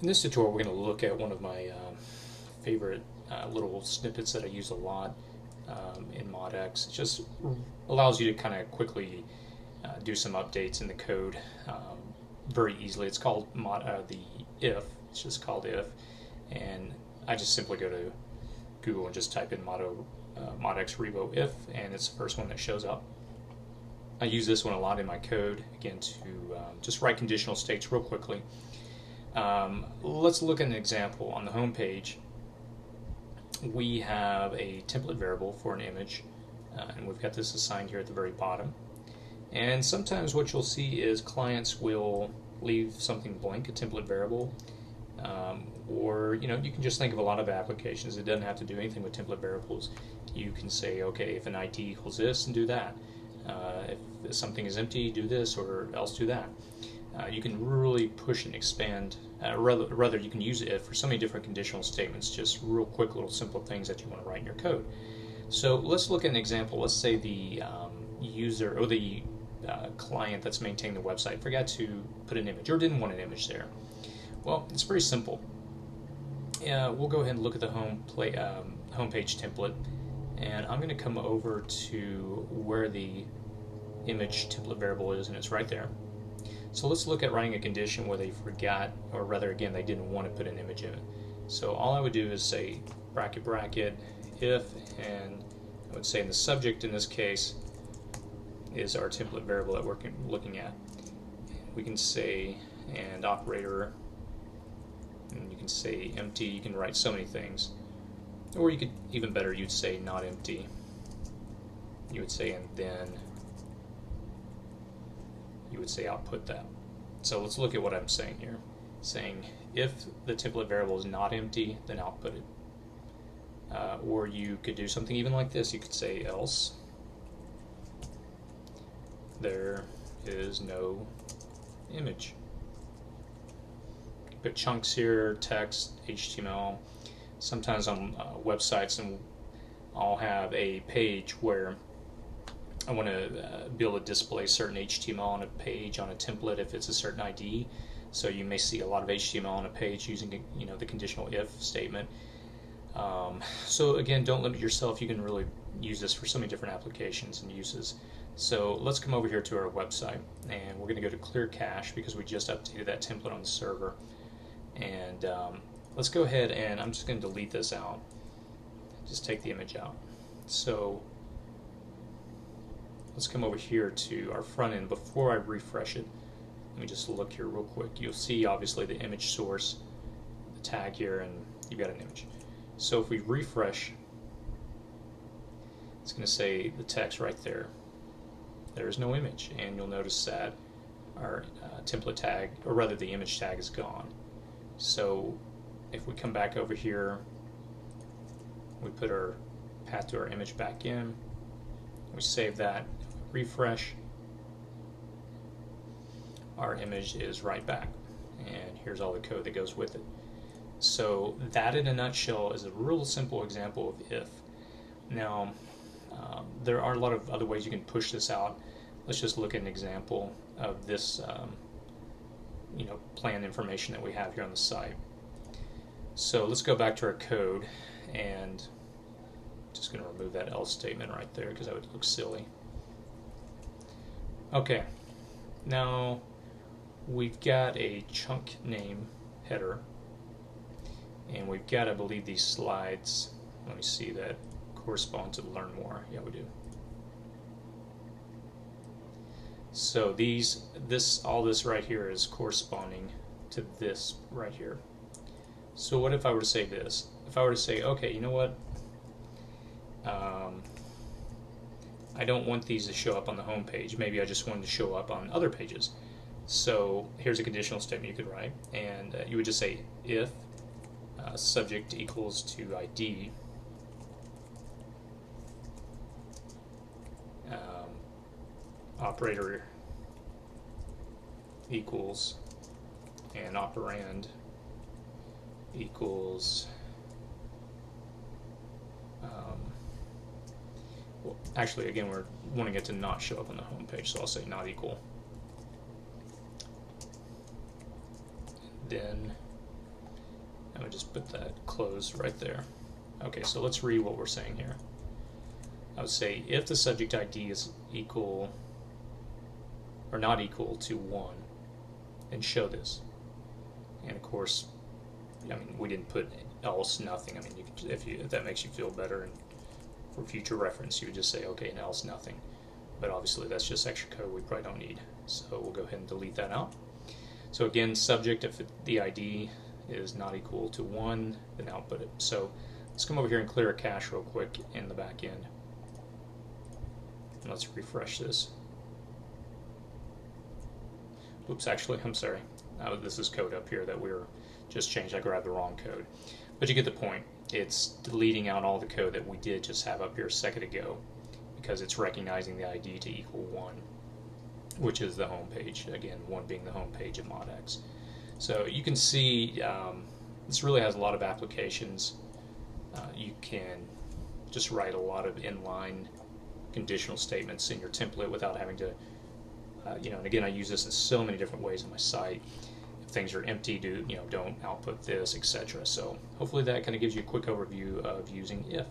In this tutorial, we're going to look at one of my favorite little snippets that I use a lot in MODx. It just allows you to kind of quickly do some updates in the code very easily. It's called the if. It's just called if, and I just simply go to Google and just type in MODx Revo If, and it's the first one that shows up. I use this one a lot in my code, again, to just write conditional states real quickly. Let's look at an example. On the home page, we have a template variable for an image, and we've got this assigned here at the very bottom. And sometimes what you'll see is clients will leave something blank, a template variable, or you can just think of a lot of applications. It doesn't have to do anything with template variables. You can say, okay, if an ID equals this, and do that. If something is empty, do this, or else do that. You can really push and expand, rather you can use if for so many different conditional statements, just real quick little simple things that you want to write in your code. So let's look at an example. Let's say the user or the client that's maintaining the website forgot to put an image or didn't want an image there. Well, it's pretty simple. We'll go ahead and look at the homepage template, and I'm going to come over to where the image template variable is, and it's right there. So let's look at writing a condition where they forgot, or rather again, they didn't want to put an image in it. So all I would do is say bracket bracket if, and I would say in the subject in this case is our template variable that we're looking at. We can say and operator, and you can say empty. You can write so many things, or you could, even better, you'd say not empty. You would say and then you would say output that. So let's look at what I'm saying here. Saying if the template variable is not empty, then output it. Or you could do something even like this. You could say else there is no image. Put chunks here, text, HTML. Sometimes on websites, and I'll have a page where I want to be able to display certain HTML on a page on a template if it's a certain ID. So you may see a lot of HTML on a page using the conditional if statement. So again, don't limit yourself. You can really use this for so many different applications and uses. So let's come over here to our website, and we're going to go to clear cache because we just updated that template on the server. And let's go ahead, and I'm just going to delete this out. Just take the image out. So let's come over here to our front end. Before I refresh it, let me just look here real quick. You'll see obviously the image source, the tag here, and you've got an image. So if we refresh, it's going to say the text right there. There is no image, and you'll notice that our template tag, or rather the image tag, is gone. So if we come back over here, we put our path to our image back in, we save that, refresh, our image is right back, and here's all the code that goes with it. So that in a nutshell is a real simple example of if. Now there are a lot of other ways you can push this out. Let's just look at an example of this plan information that we have here on the site. So let's go back to our code, and I'm just going to remove that else statement right there because that would look silly. Okay, now we've got a chunk name header, and we've got, I believe, these slides. Let me see, that correspond to learn more. Yeah, we do. So all this right here is corresponding to this right here. So what if I were to say this? If I were to say, okay, you know what? I don't want these to show up on the home page. Maybe I just want them to show up on other pages. So here's a conditional statement you could write, and you would just say if subject equals to ID, operator equals, and operand equals, well, actually again we're wanting it to not show up on the home page, so I'll say not equal. Then me just put that close right there. Okay, so let's read what we're saying here. I would say if the subject ID is equal or not equal to 1, then show this. And of course, I mean, we didn't put else nothing. I mean, you could, if that makes you feel better, and for future reference, you would just say, okay, and else nothing. But obviously, that's just extra code we probably don't need. So we'll go ahead and delete that out. So again, subject, if the ID is not equal to 1, then output it. So let's come over here and clear a cache real quick in the back end. And let's refresh this. Oops, actually, I'm sorry. This is code up here that we're just changed. I grabbed the wrong code. But you get the point. It's deleting out all the code that we did just have up here a second ago, because it's recognizing the ID to equal 1, which is the home page. Again, 1 being the home page of MODx. So you can see this really has a lot of applications. You can just write a lot of inline conditional statements in your template without having to, and again, I use this in so many different ways on my site. If things are empty, don't output this, etc. So hopefully that kind of gives you a quick overview of using if.